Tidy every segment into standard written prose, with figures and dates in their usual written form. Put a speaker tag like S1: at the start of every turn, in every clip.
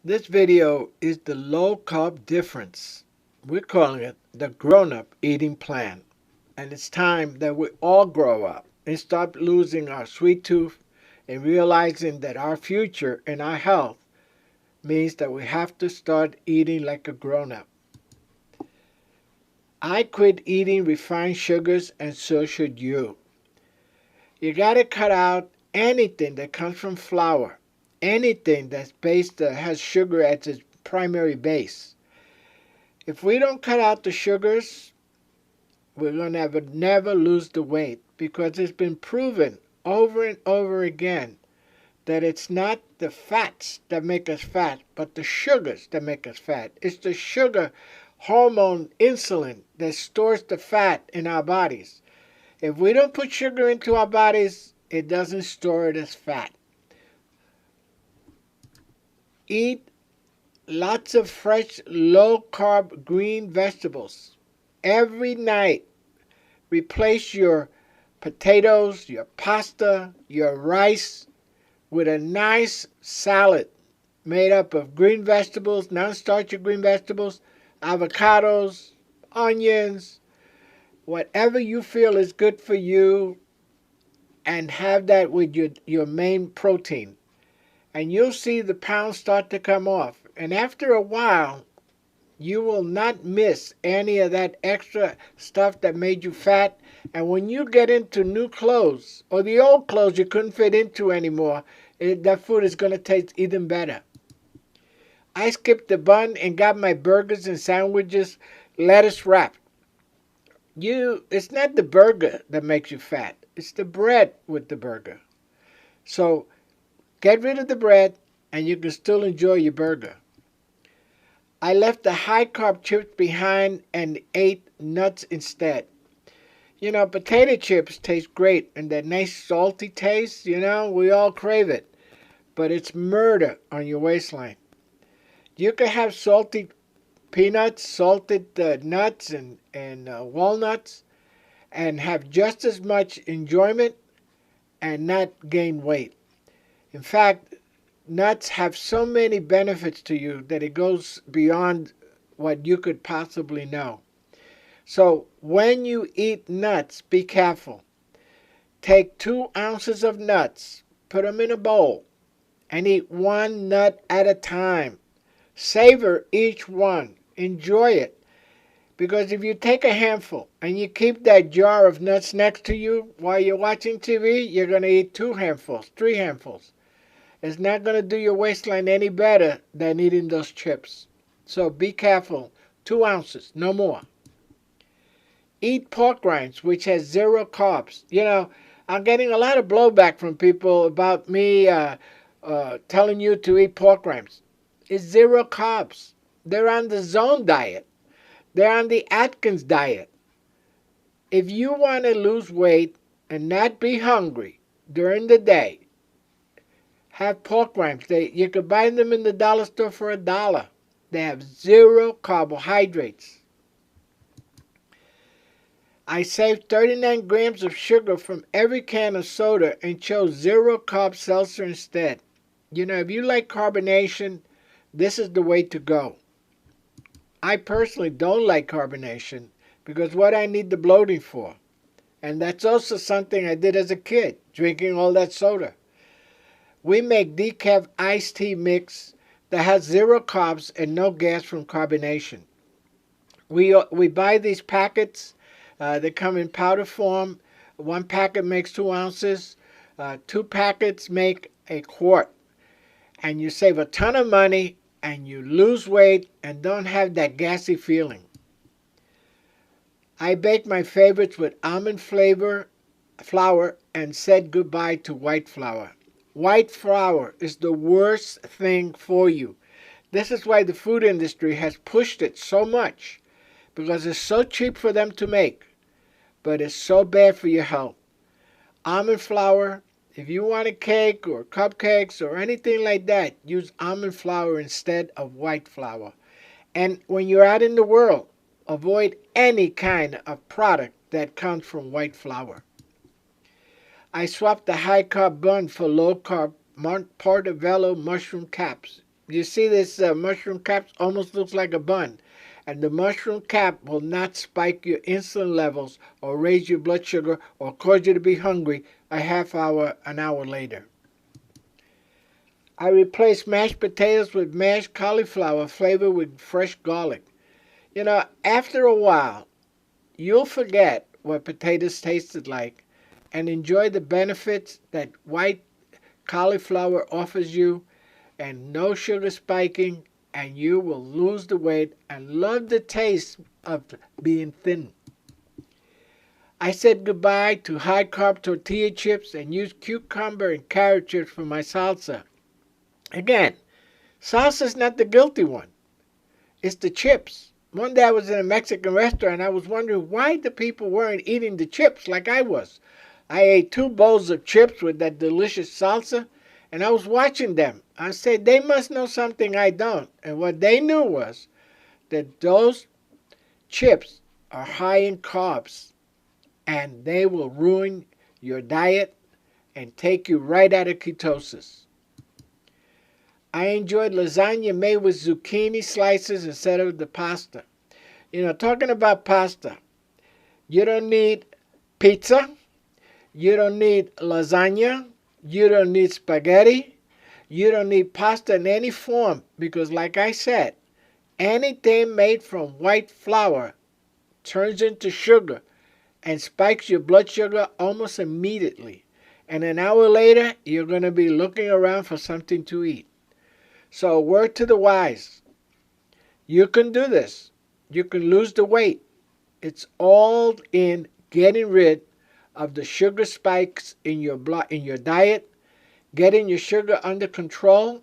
S1: This video is the low carb difference. We're calling it the grown up eating plan. And it's time that we all grow up and stop losing our sweet tooth and realizing that our future and our health means that we have to start eating like a grown up. I quit eating refined sugars and so should you. You gotta cut out anything that comes from flour, anything that has sugar as its primary base. If we don't cut out the sugars, we're going to never lose the weight because it's been proven over and over again that it's not the fats that make us fat, but the sugars that make us fat. It's the sugar hormone insulin that stores the fat in our bodies. If we don't put sugar into our bodies, it doesn't store it as fat. Eat lots of fresh, low carb green vegetables every night. Replace your potatoes, your pasta, your rice with a nice salad made up of green vegetables, non-starchy green vegetables, avocados, onions, whatever you feel is good for you, and have that with your main protein. And you'll see the pounds start to come off. And after a while, you will not miss any of that extra stuff that made you fat. And when you get into new clothes or the old clothes you couldn't fit into anymore, that food is going to taste even better. I skipped the bun and got my burgers and sandwiches lettuce wrapped. It's not the burger that makes you fat. It's the bread with the burger. So get rid of the bread and you can still enjoy your burger. I left the high carb chips behind and ate nuts instead. Potato chips taste great and that nice salty taste, we all crave it. But it's murder on your waistline. You can have salty peanuts, salted nuts, and walnuts and have just as much enjoyment and not gain weight. In fact, nuts have so many benefits to you that it goes beyond what you could possibly know. So when you eat nuts, be careful. Take 2 ounces of nuts, put them in a bowl, and eat one nut at a time. Savor each one. Enjoy it. Because if you take a handful and you keep that jar of nuts next to you while you're watching TV, you're going to eat 2 handfuls, 3 handfuls. It's not going to do your waistline any better than eating those chips. So be careful. 2 ounces, no more. Eat pork rinds, which has 0 carbs. I'm getting a lot of blowback from people about me telling you to eat pork rinds. It's 0 carbs. They're on the Zone diet. They're on the Atkins diet. If you want to lose weight and not be hungry during the day, have pork rinds. You could buy them in the dollar store for $1. They have 0 carbohydrates. I saved 39 grams of sugar from every can of soda and chose 0 carb seltzer instead. If you like carbonation, this is the way to go. I personally don't like carbonation because what I need the bloating for. And that's also something I did as a kid, drinking all that soda. We make decaf iced tea mix that has 0 carbs and no gas from carbonation. We buy these packets. They come in powder form. 1 packet makes 2 ounces. 2 packets make a quart. And you save a ton of money and you lose weight and don't have that gassy feeling. I bake my favorites with almond flour and said goodbye to white flour. White flour is the worst thing for you. This is why the food industry has pushed it so much, because it's so cheap for them to make, but it's so bad for your health. Almond flour, if you want a cake or cupcakes or anything like that, use almond flour instead of white flour. And when you're out in the world, avoid any kind of product that comes from white flour. I swapped the high carb bun for low carb portobello mushroom caps. You see this mushroom cap almost looks like a bun. And the mushroom cap will not spike your insulin levels or raise your blood sugar or cause you to be hungry a half hour, an hour later. I replace mashed potatoes with mashed cauliflower flavored with fresh garlic. You know, after a while, you'll forget what potatoes tasted like and enjoy the benefits that white cauliflower offers you, and no sugar spiking, and you will lose the weight and love the taste of being thin. I said goodbye to high carb tortilla chips and used cucumber and carrot chips for my salsa. Again, salsa's not the guilty one. It's the chips. One day I was in a Mexican restaurant and I was wondering why the people weren't eating the chips like I was. I ate 2 bowls of chips with that delicious salsa, and I was watching them. I said, they must know something I don't. And what they knew was that those chips are high in carbs, and they will ruin your diet and take you right out of ketosis. I enjoyed lasagna made with zucchini slices instead of the pasta. You know, talking about pasta, you don't need pizza, you don't need lasagna, you don't need spaghetti, you don't need pasta in any form because, like I said, anything made from white flour turns into sugar and spikes your blood sugar almost immediately. And an hour later, you're going to be looking around for something to eat. So, word to the wise, you can do this. You can lose the weight. It's all in getting rid of the sugar spikes in your diet, getting your sugar under control.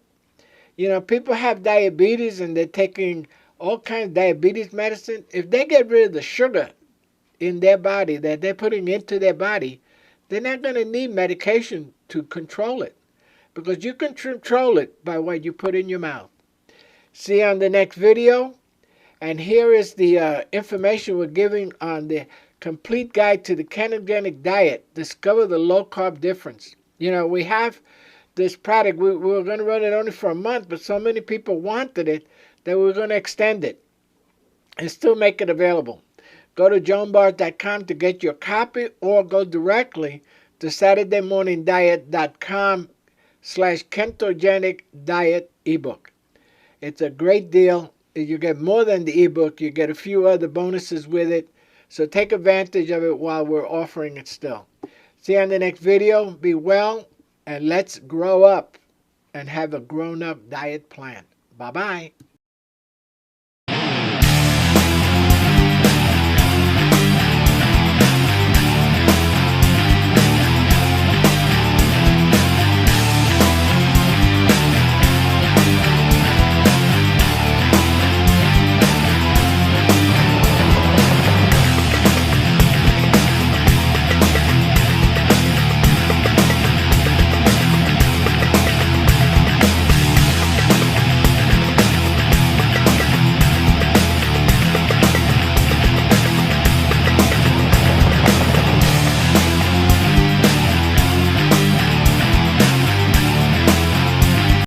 S1: You know, people have diabetes and they're taking all kinds of diabetes medicine. If they get rid of the sugar in their body that they're putting into their body, they're not going to need medication to control it, because you can control it by what you put in your mouth. See you on the next video. And here is the information we're giving on the complete guide to the ketogenic diet. Discover the low carb difference. You know, we have this product. We were going to run it only for a month, but so many people wanted it that we're going to extend it and still make it available. Go to joanbars.com to get your copy, or go directly to SaturdayMorningDiet.com/ketogenic diet ebook. It's a great deal. You get more than the ebook. You get a few other bonuses with it. So take advantage of it while we're offering it still. See you on the next video. Be well, and let's grow up and have a grown-up diet plan. Bye-bye.